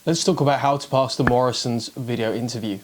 Let's talk about how to pass the Morrisons video interview.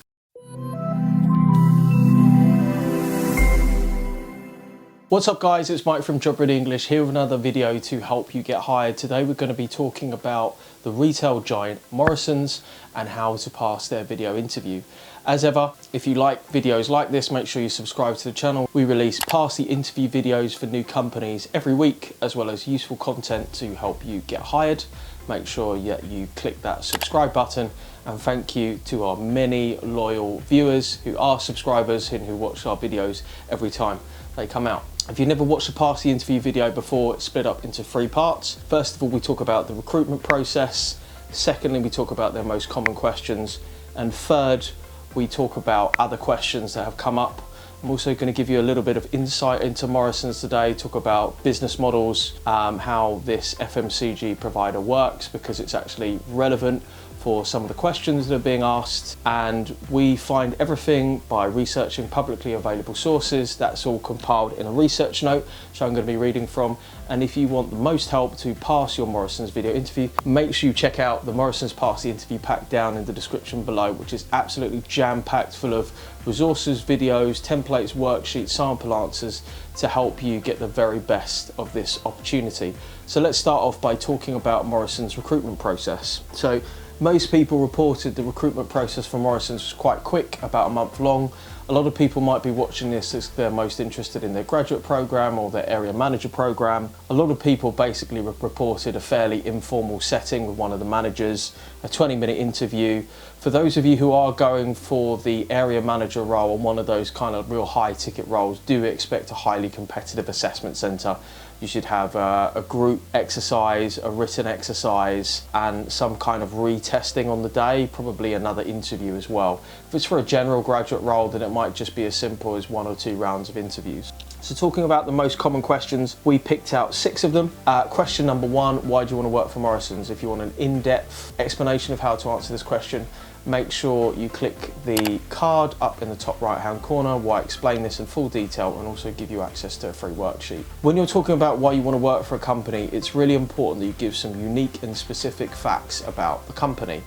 What's up guys, it's Mike from Job Ready English here with another video to help you get hired. Today we're going to be talking about the retail giant Morrisons and how to pass their video interview. As ever, if you like videos like this, make sure you subscribe to the channel. We release pass the interview videos for new companies every week, as well as useful content to help you get hired. Make sure you click that subscribe button, and thank you to our many loyal viewers who are subscribers and who watch our videos every time they come out. If you've never watched the Pass the Interview video before, it's split up into 3 parts. First of all, we talk about the recruitment process. Secondly, we talk about their most common questions. And third, we talk about other questions that have come up. I'm also going to give you a little bit of insight into Morrisons today, talk about business models, how this FMCG provider works, because it's actually relevant for some of the questions that are being asked. And we find everything by researching publicly available sources. That's all compiled in a research note, which I'm going to be reading from. And if you want the most help to pass your Morrisons video interview, make sure you check out the Morrisons Pass the Interview pack down in the description below, which is absolutely jam-packed full of resources, videos, templates, worksheets, sample answers to help you get the very best of this opportunity. So let's start off by talking about Morrisons' recruitment process. So most people reported the recruitment process for Morrisons was quite quick, about a month long. A lot of people might be watching this as they're most interested in their graduate program or their area manager program. A lot of people basically reported a fairly informal setting with one of the managers, a 20-minute interview. For those of you who are going for the area manager role or one of those kind of real high ticket roles, do expect a highly competitive assessment centre. You should have a group exercise, a written exercise, and some kind of retesting on the day, probably another interview as well. If it's for a general graduate role, then it might just be as simple as 1 or 2 rounds of interviews. So talking about the most common questions, we picked out 6 of them. Question number 1, why do you want to work for Morrisons? If you want an in-depth explanation of how to answer this question, make sure you click the card up in the top right hand corner where I explain this in full detail and also give you access to a free worksheet. When you're talking about why you want to work for a company, it's really important that you give some unique and specific facts about the company.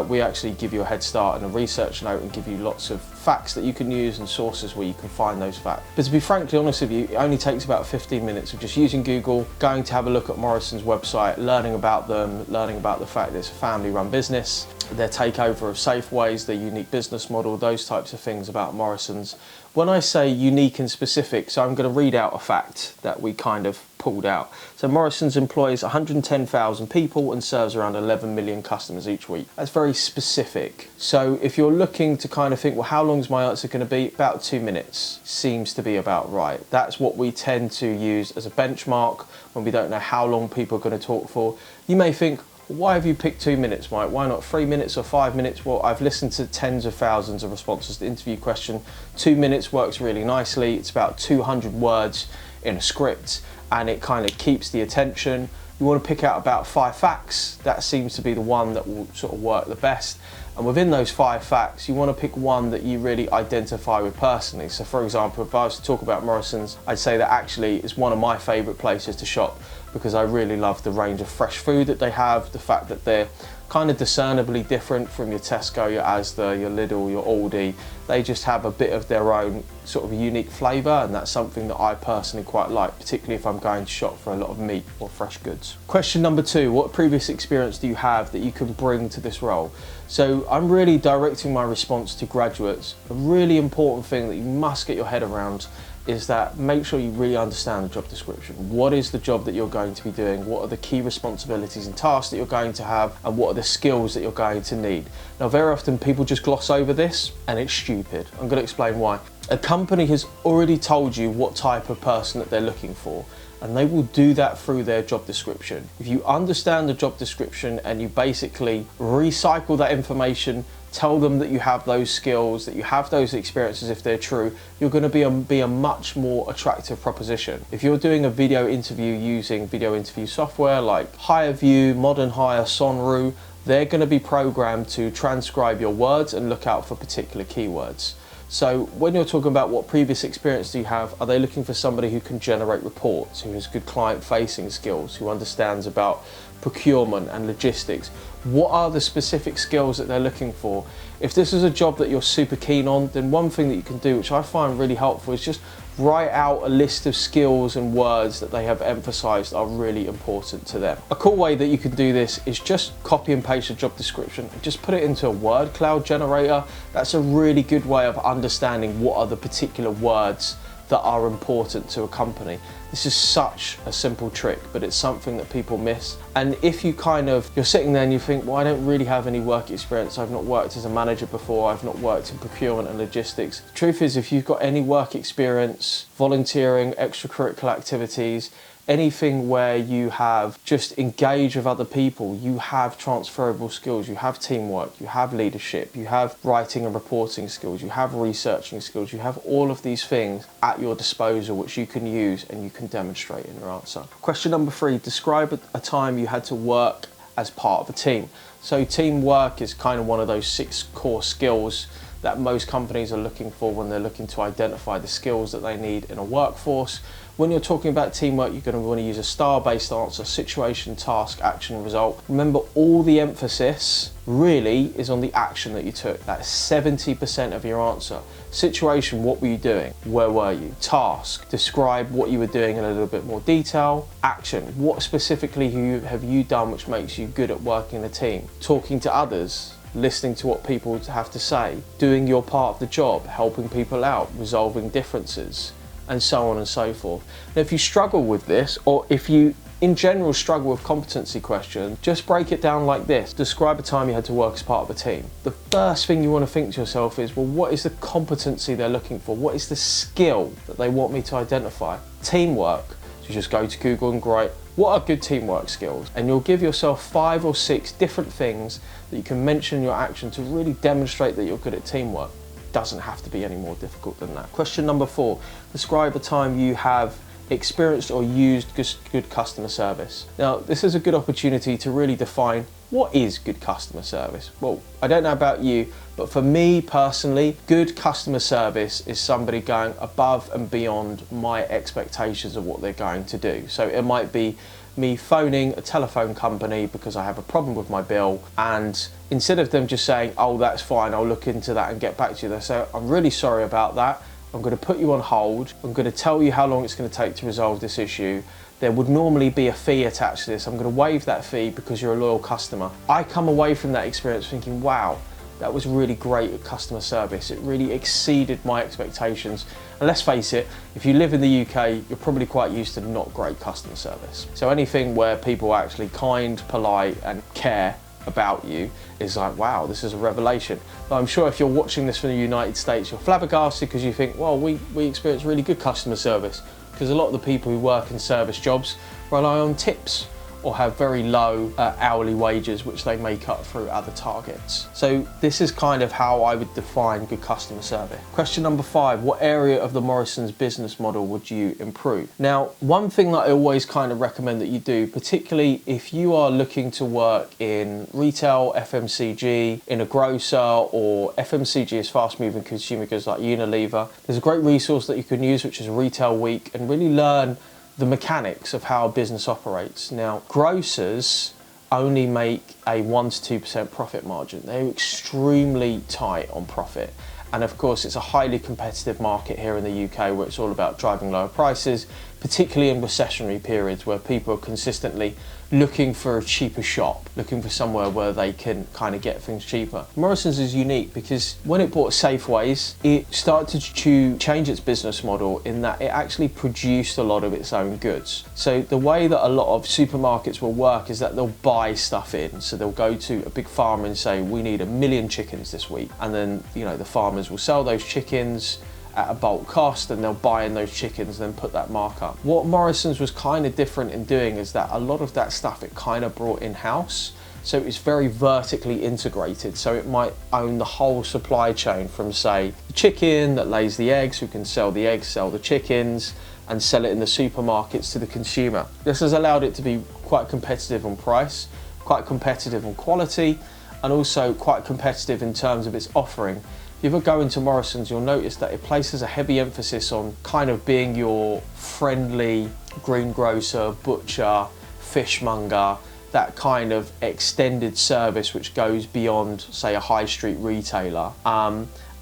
We actually give you a head start in a research note and give you lots of facts that you can use and sources where you can find those facts. But to be frankly honest with you, it only takes about 15 minutes of just using Google, going to have a look at Morrisons' website, learning about them, learning about the fact that it's a family-run business, their takeover of Safeways, their unique business model, those types of things about Morrisons. When I say unique and specific, so I'm going to read out a fact that we kind of pulled out. So Morrisons employs 110,000 people and serves around 11 million customers each week. That's very specific. So if you're looking to kind of think, well, how long is my answer going to be? About 2 minutes seems to be about right. That's what we tend to use as a benchmark when we don't know how long people are going to talk for. You may think, why have you picked 2 minutes, Mike? Why not 3 minutes or 5 minutes? Well, I've listened to tens of thousands of responses to the interview question. 2 minutes works really nicely. It's about 200 words in a script and it kind of keeps the attention. You want to pick out about 5 facts. That seems to be the one that will sort of work the best. And within those 5 facts, you want to pick one that you really identify with personally. So for example, if I was to talk about Morrisons, I'd say that actually it's one of my favourite places to shop because I really love the range of fresh food that they have, the fact that they're kind of discernibly different from your Tesco, your Asda, your Lidl, your Aldi. They just have a bit of their own sort of unique flavour, and that's something that I personally quite like, particularly if I'm going to shop for a lot of meat or fresh goods. Question number 2, what previous experience do you have that you can bring to this role? So I'm really directing my response to graduates. A really important thing that you must get your head around is that make sure you really understand the job description. What is the job that you're going to be doing? What are the key responsibilities and tasks that you're going to have? And what are the skills that you're going to need? Now, very often people just gloss over this and it's stupid. I'm going to explain why. A company has already told you what type of person that they're looking for, and they will do that through their job description. If you understand the job description and you basically recycle that information, tell them that you have those skills, that you have those experiences if they're true, you're going to be a much more attractive proposition. If you're doing a video interview using video interview software like HireView, Modern Hire, Sonru, they're going to be programmed to transcribe your words and look out for particular keywords. So when you're talking about what previous experience do you have, are they looking for somebody who can generate reports, who has good client-facing skills, who understands about procurement and logistics. What are the specific skills that they're looking for? If this is a job that you're super keen on, then one thing that you can do, which I find really helpful, is just write out a list of skills and words that they have emphasized are really important to them. A cool way that you can do this is just copy and paste a job description and just put it into a word cloud generator. That's a really good way of understanding what are the particular words that are important to a company. This is such a simple trick, but it's something that people miss. And if you're sitting there and you think, well, I don't really have any work experience, I've not worked as a manager before, I've not worked in procurement and logistics. The truth is, if you've got any work experience, volunteering, extracurricular activities, anything where you have just engaged with other people, you have transferable skills, you have teamwork, you have leadership, you have writing and reporting skills, you have researching skills, you have all of these things at your disposal which you can use and you can demonstrate in your answer. Question number 3, describe a time you had to work as part of a team. So teamwork is kind of one of those 6 core skills that most companies are looking for when they're looking to identify the skills that they need in a workforce. When you're talking about teamwork, you're going to want to use a STAR-based answer: situation, task, action, result. Remember, all the emphasis really is on the action that you took. That's 70% of your answer. Situation, what were you doing? Where were you? Task, describe what you were doing in a little bit more detail. Action, what specifically have you done which makes you good at working in a team? Talking to others, listening to what people have to say, doing your part of the job, helping people out, resolving differences, and so on and so forth. Now, if you struggle with this, or if you in general struggle with competency questions, just break it down like this. Describe a time you had to work as part of a team. The first thing you want to think to yourself is, well, what is the competency they're looking for? What is the skill that they want me to identify? Teamwork. So you just go to Google and write, what are good teamwork skills? And you'll give yourself 5 or 6 different things that you can mention in your action to really demonstrate that you're good at teamwork. Doesn't have to be any more difficult than that. Question number 4, describe a time you have experienced or used good customer service. Now, this is a good opportunity to really define what is good customer service. Well, I don't know about you, but for me personally, good customer service is somebody going above and beyond my expectations of what they're going to do. So it might be me phoning a telephone company because I have a problem with my bill, and instead of them just saying, oh, that's fine, I'll look into that and get back to you, they say, I'm really sorry about that, I'm going to put you on hold, I'm going to tell you how long it's going to take to resolve this issue. There would normally be a fee attached to this. I'm going to waive that fee because you're a loyal customer. I come away from that experience thinking, wow, that was really great at customer service. It really exceeded my expectations. And let's face it, if you live in the UK, you're probably quite used to not great customer service. So anything where people are actually kind, polite, and care about you is like, wow, this is a revelation. But I'm sure if you're watching this from the United States, you're flabbergasted because you think, well, we experience really good customer service, because a lot of the people who work in service jobs rely on tips or have very low hourly wages, which they make up through other targets. So this is kind of how I would define good customer service. Question number 5, what area of the Morrisons business model would you improve? Now, one thing that I always kind of recommend that you do, particularly if you are looking to work in retail, FMCG, in a grocer, or FMCG is fast moving consumer goods like Unilever, there's a great resource that you can use, which is Retail Week, and really learn the mechanics of how a business operates. Now, grocers only make a 1 to 2% profit margin. They're extremely tight on profit. And of course, it's a highly competitive market here in the UK where it's all about driving lower prices, particularly in recessionary periods where people are consistently looking for a cheaper shop, looking for somewhere where they can kind of get things cheaper. Morrisons is unique because when it bought Safeways, it started to change its business model in that it actually produced a lot of its own goods. So the way that a lot of supermarkets will work is that they'll buy stuff in. So they'll go to a big farmer and say, we need 1 million chickens this week. And then, you know, the farmers will sell those chickens at a bulk cost, and they'll buy in those chickens and then put that mark up. What Morrisons was kind of different in doing is that a lot of that stuff it kind of brought in-house. So it's very vertically integrated. So it might own the whole supply chain from, say, the chicken that lays the eggs, who can sell the eggs, sell the chickens, and sell it in the supermarkets to the consumer. This has allowed it to be quite competitive on price, quite competitive on quality, and also quite competitive in terms of its offering. If you ever go into Morrisons, you'll notice that it places a heavy emphasis on kind of being your friendly greengrocer, butcher, fishmonger, that kind of extended service which goes beyond, say, a high street retailer.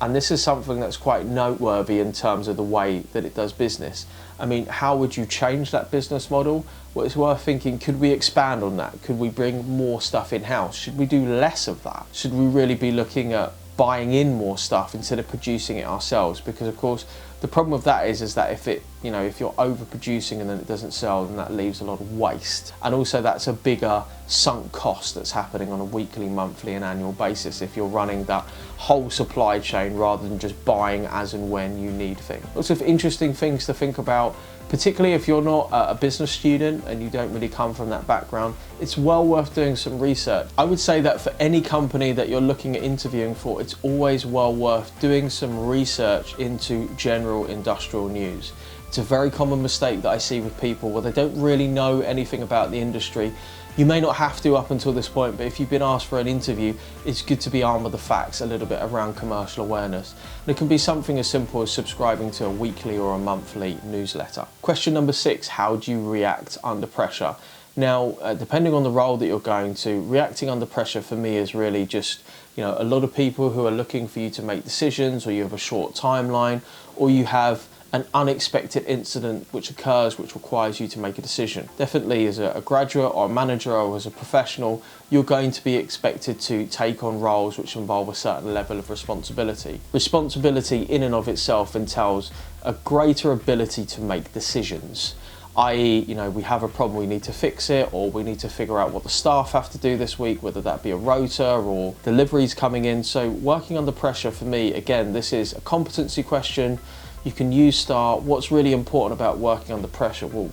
And this is something that's quite noteworthy in terms of the way that it does business. I mean, how would you change that business model? Well, it's worth thinking, could we expand on that? Could we bring more stuff in-house? Should we do less of that? Should we really be looking at buying in more stuff instead of producing it ourselves? Because of course, the problem with that is that if you're overproducing and then it doesn't sell, then that leaves a lot of waste. And also that's a bigger sunk cost that's happening on a weekly, monthly and annual basis if you're running that whole supply chain rather than just buying as and when you need things. Lots of interesting things to think about, particularly if you're not a business student and you don't really come from that background. It's well worth doing some research. I would say that for any company that you're looking at interviewing for, it's always well worth doing some research into general industrial news. It's a very common mistake that I see with people where they don't really know anything about the industry. You may not have to up until this point, but if you've been asked for an interview, it's good to be armed with the facts a little bit around commercial awareness. And it can be something as simple as subscribing to a weekly or a monthly newsletter. Question number 6, how do you react under pressure? Now, depending on the role that you're going to, reacting under pressure for me is really just, a lot of people who are looking for you to make decisions, or you have a short timeline, or you have an unexpected incident which occurs which requires you to make a decision. Definitely as a graduate or a manager or as a professional, you're going to be expected to take on roles which involve a certain level of responsibility. Responsibility in and of itself entails a greater ability to make decisions. I.e., we have a problem, we need to fix it, or we need to figure out what the staff have to do this week, whether that be a rota or deliveries coming in. So working under pressure for me, again, this is a competency question. You can use STAR. What's really important about working under pressure? Well,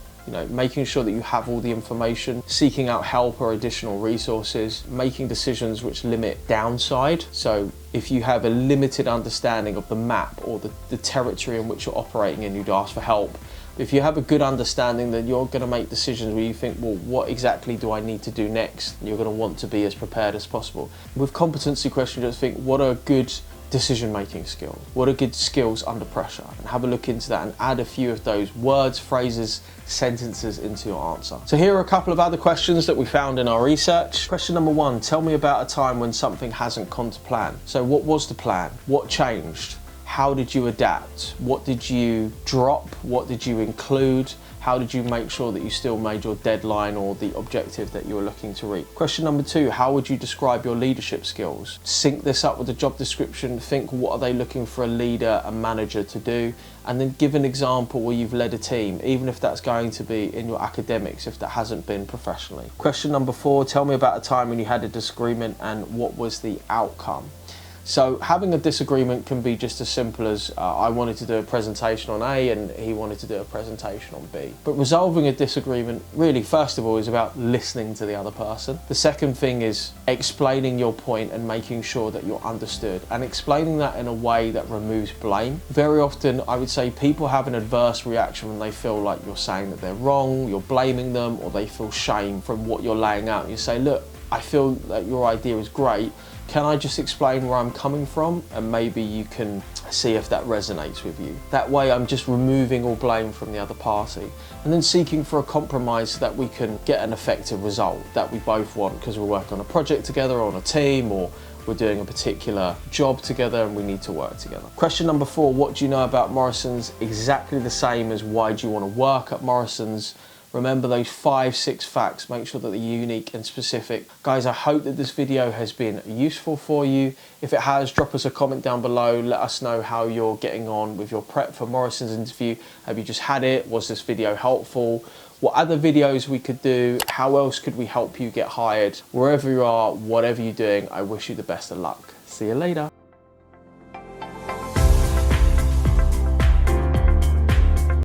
making sure that you have all the information, seeking out help or additional resources, making decisions which limit downside. So if you have a limited understanding of the map or the territory in which you're operating in, you'd ask for help. If you have a good understanding, then you're going to make decisions where you think, well, what exactly do I need to do next? And you're going to want to be as prepared as possible. With competency questions, just think, what are good decision-making skills? What are good skills under pressure? And have a look into that and add a few of those words, phrases, sentences into your answer. So here are a couple of other questions that we found in our research. Question number 1, tell me about a time when something hasn't gone to plan. So what was the plan? What changed? How did you adapt? What did you drop? What did you include? How did you make sure that you still made your deadline or the objective that you were looking to reach? Question number 2, how would you describe your leadership skills? Sync this up with the job description, think what are they looking for a leader, a manager to do, and then give an example where you've led a team, even if that's going to be in your academics, if that hasn't been professionally. Question number 4, tell me about a time when you had a disagreement and what was the outcome? So having a disagreement can be just as simple as I wanted to do a presentation on A and he wanted to do a presentation on B. But resolving a disagreement really, first of all, is about listening to the other person. The second thing is explaining your point and making sure that you're understood, and explaining that in a way that removes blame. Very often, I would say, people have an adverse reaction when they feel like you're saying that they're wrong, you're blaming them, or they feel shame from what you're laying out. You say, look, I feel that your idea is great. Can I just explain where I'm coming from? And maybe you can see if that resonates with you. That way I'm just removing all blame from the other party, and then seeking for a compromise so that we can get an effective result that we both want, because we're working on a project together, or on a team, or we're doing a particular job together and we need to work together. Question number 4, what do you know about Morrisons? Exactly the same as why do you want to work at Morrisons? Remember those 5-6 facts, make sure that they're unique and specific. Guys, I hope that this video has been useful for you. If it has, drop us a comment down below. Let us know how you're getting on with your prep for Morrisons interview. Have you just had it? Was this video helpful? What other videos we could do? How else could we help you get hired? Wherever you are, whatever you're doing, I wish you the best of luck. See you later.